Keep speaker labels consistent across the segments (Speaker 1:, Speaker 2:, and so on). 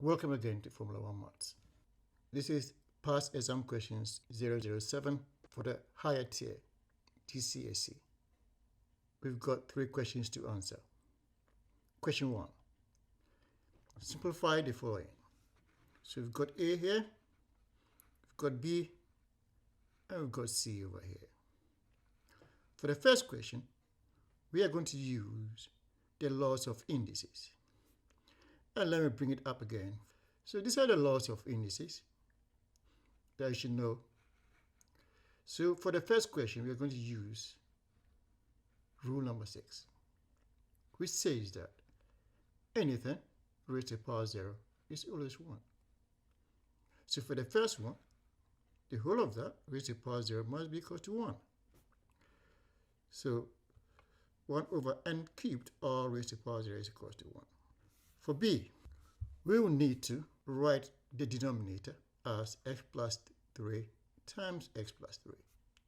Speaker 1: Welcome again to Formula 1 Maths. This is past exam questions 007 for the higher tier, GCSE. We've got 3 questions to answer. Question 1. Simplify the following. So we've got A here, we've got B, and we've got C over here. For the first question, we are going to use the laws of indices. And let me bring it up again. So these are the laws of indices that you should know. So for the first question, we are going to use rule number 6, which says that anything raised to the power 0 is always 1. So for the first one, the whole of that raised to the power 0 must be equal to 1. So 1 over n cubed all raised to the power 0 is equal to 1. For B, we will need to write the denominator as x plus 3 times x plus 3.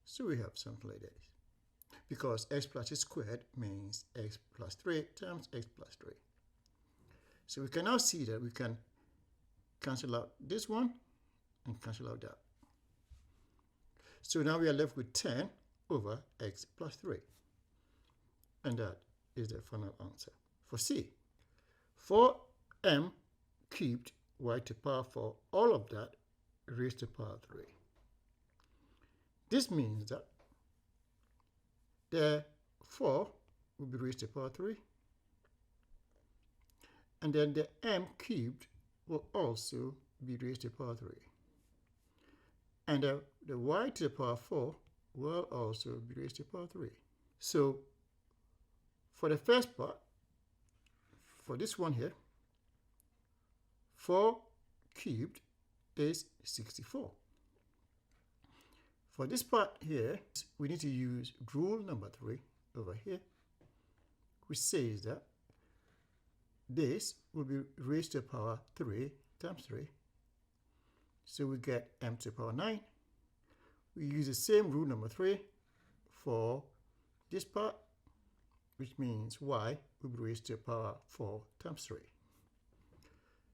Speaker 1: So we have something like this. Because x plus x squared means x plus 3 times x plus 3. So we can now see that we can cancel out this one and cancel out that. So now we are left with 10 over x plus 3. And that is the final answer. For C, 4m cubed y to the power 4, all of that raised to the power 3. This means that the 4 will be raised to the power 3. And then the m cubed will also be raised to the power 3. And the y to the power 4 will also be raised to the power 3. So for the first part, for this one here, 4 cubed is 64. For this part here, we need to use rule number 3 over here, which says that this will be raised to the power 3 times 3. So we get m to the power 9. We use the same rule number 3 for this part, which means y will be raised to the power 4 times 3.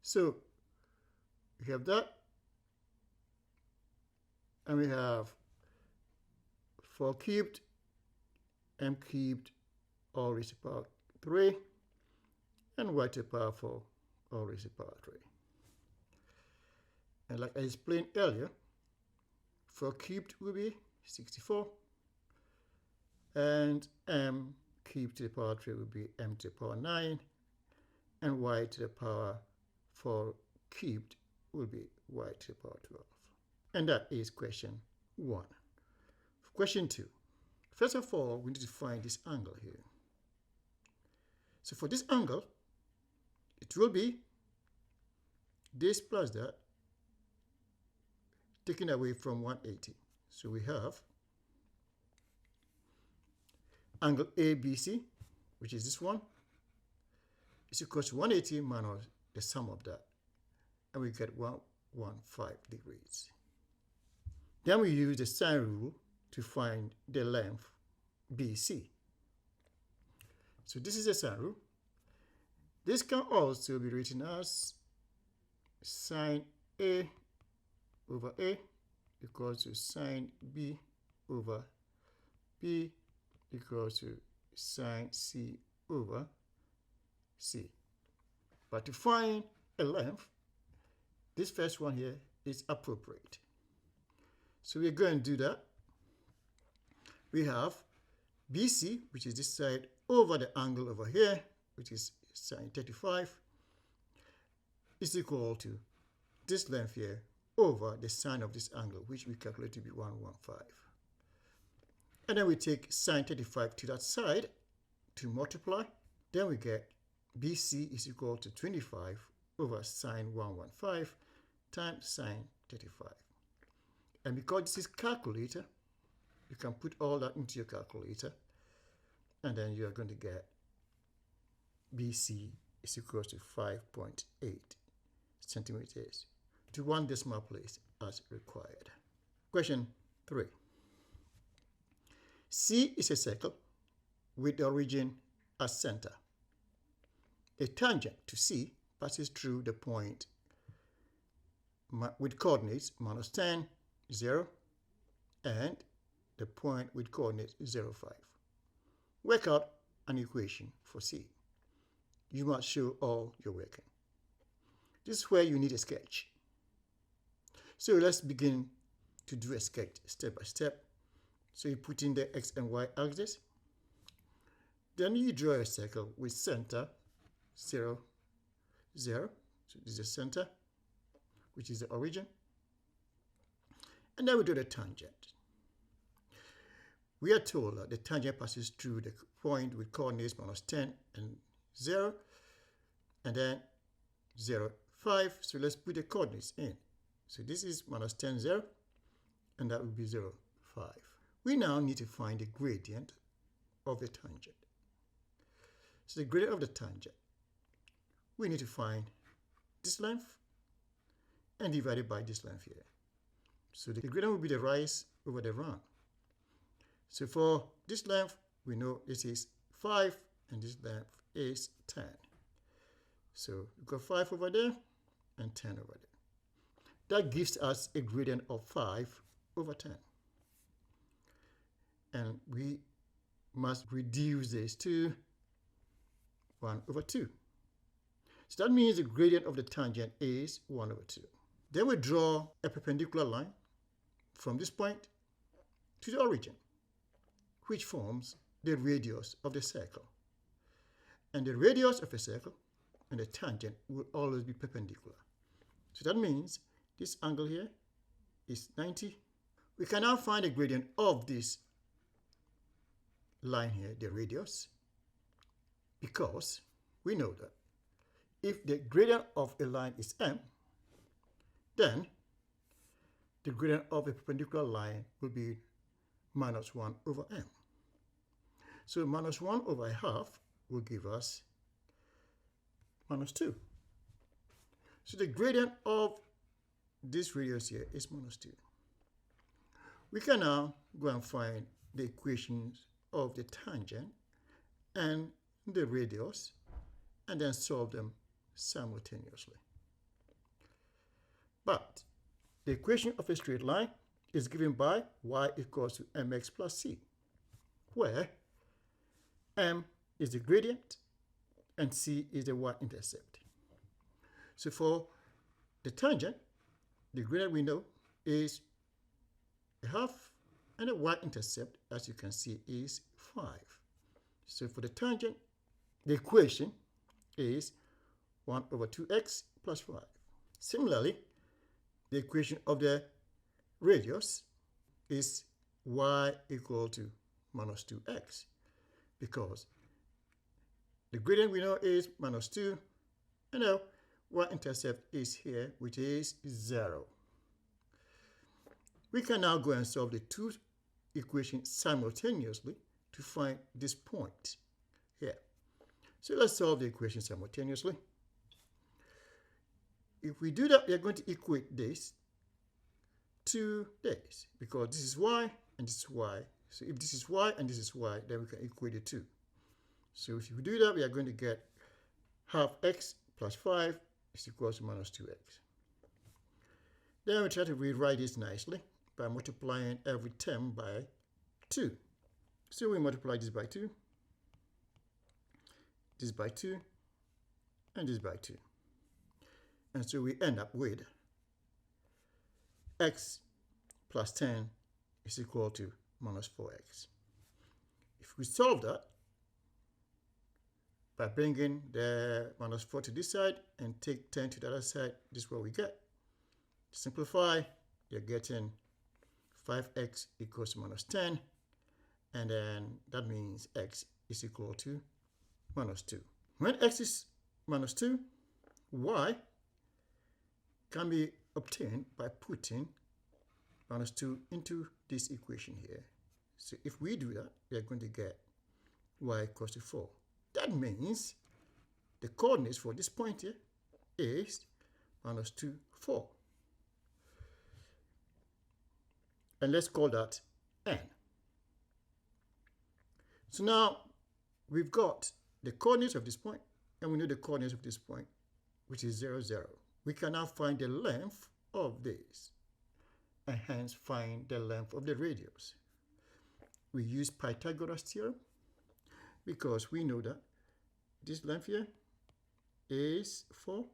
Speaker 1: So we have that, and we have 4 cubed, m cubed, all raised to the power 3, and y to the power 4, all raised to the power 3. And like I explained earlier, 4 cubed will be 64, and m cubed to the power 3 will be m to the power 9, and y to the power 4 cubed will be y to the power 12. And that is question 1. For question 2, first of all, we need to find this angle here. So for this angle, it will be this plus that taken away from 180. So we have angle ABC, which is this one, is equal to 180 minus the sum of that. And we get 115 degrees. Then we use the sine rule to find the length BC. So this is the sine rule. This can also be written as sine A over A equals to sine B over B equals to sine C over C. But to find a length, this first one here is appropriate. So we're going to do that. We have BC, which is this side, over the angle over here, which is sine 35, is equal to this length here over the sine of this angle, which we calculate to be 115. And then we take sine 35 to that side to multiply. Then we get BC is equal to 25 over sine 115 times sine 35. And because this is calculator, you can put all that into your calculator, and then you are going to get BC is equal to 5.8 centimeters to 1 decimal place as required. Question 3. C is a circle with the origin as center. A tangent to C passes through the point with coordinates minus 10, 0, and the point with coordinates 0, 5. Work out an equation for C. You must show all your working. This is where you need a sketch. So let's begin to do a sketch step by step. So you put in the x and y axis. Then you draw a circle with center 0, 0. So this is the center, which is the origin. And then we do the tangent. We are told that the tangent passes through the point with coordinates minus 10 and 0, and then 0, 5. So let's put the coordinates in. So this is minus 10, 0, and that will be 0, 5. We now need to find the gradient of the tangent. So the gradient of the tangent, we need to find this length and divide it by this length here. So the gradient will be the rise over the run. So for this length, we know this is 5 and this length is 10. So we've got 5 over there and 10 over there. That gives us a gradient of 5 over 10. And we must reduce this to 1 over 2. So that means the gradient of the tangent is 1 over 2. Then we draw a perpendicular line from this point to the origin, which forms the radius of the circle. And the radius of a circle and the tangent will always be perpendicular. So that means this angle here is 90. We can now find the gradient of this line here, the radius, because we know that if the gradient of a line is m, then the gradient of a perpendicular line will be minus 1 over m. So minus 1 over a half will give us minus 2. So the gradient of this radius here is minus 2. We can now go and find the equations of the tangent and the radius and then solve them simultaneously. But the equation of a straight line is given by y equals to mx plus c, where m is the gradient and c is the y-intercept. So for the tangent, the gradient we know is a half, and the y-intercept, as you can see, is 5. So for the tangent, the equation is 1 over 2x plus 5. Similarly, the equation of the radius is y equal to minus 2x, because the gradient we know is minus 2, and now y-intercept is here, which is 0. We can now go and solve the two equations simultaneously to find this point here. So let's solve the equation simultaneously. If we do that, we are going to equate this to this, because this is y and this is y. So if this is y and this is y, then we can equate the two. So if we do that, we are going to get half x plus 5 is equal to minus 2x. Then we try to rewrite this nicely by multiplying every term by 2. So we multiply this by 2, this by 2, and this by 2. And so we end up with x plus 10 is equal to minus 4x. If we solve that by bringing the minus 4 to this side and take 10 to the other side, this is what we get. To simplify, you're getting 5x equals to minus 10, and then that means x is equal to minus 2. When x is minus 2, y can be obtained by putting minus 2 into this equation here. So if we do that, we are going to get y equals to 4. That means the coordinates for this point here is minus 2, 4. And let's call that n. So now we've got the coordinates of this point, and we know the coordinates of this point, which is 0, 0. We can now find the length of this and hence find the length of the radius. We use Pythagoras theorem because we know that this length here is 4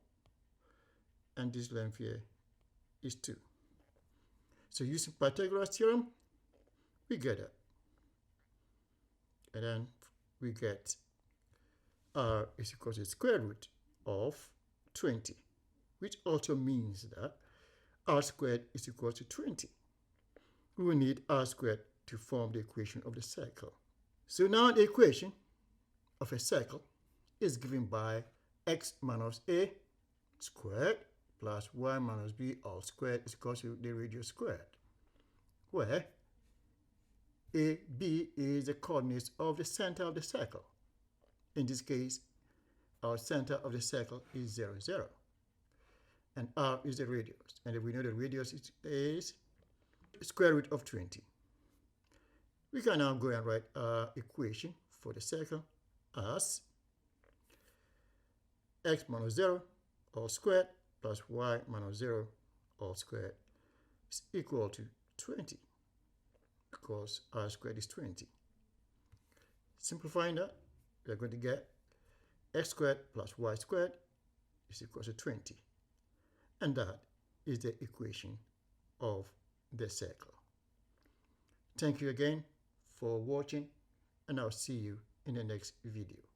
Speaker 1: and this length here is 2. So using Pythagoras theorem, we get that. And then we get r is equal to the square root of 20, which also means that r squared is equal to 20. We will need r squared to form the equation of the circle. So now the equation of a circle is given by x minus a squared plus y minus b all squared is equal to the radius squared, where a, b is the coordinates of the center of the circle. In this case, our center of the circle is 0, 0. And r is the radius. And we know the radius is square root of 20. We can now go and write our equation for the circle as x minus 0 all squared plus y minus 0 all squared is equal to 20, because r squared is 20. Simplifying that, we are going to get x squared plus y squared is equal to 20. And that is the equation of the circle. Thank you again for watching, and I'll see you in the next video.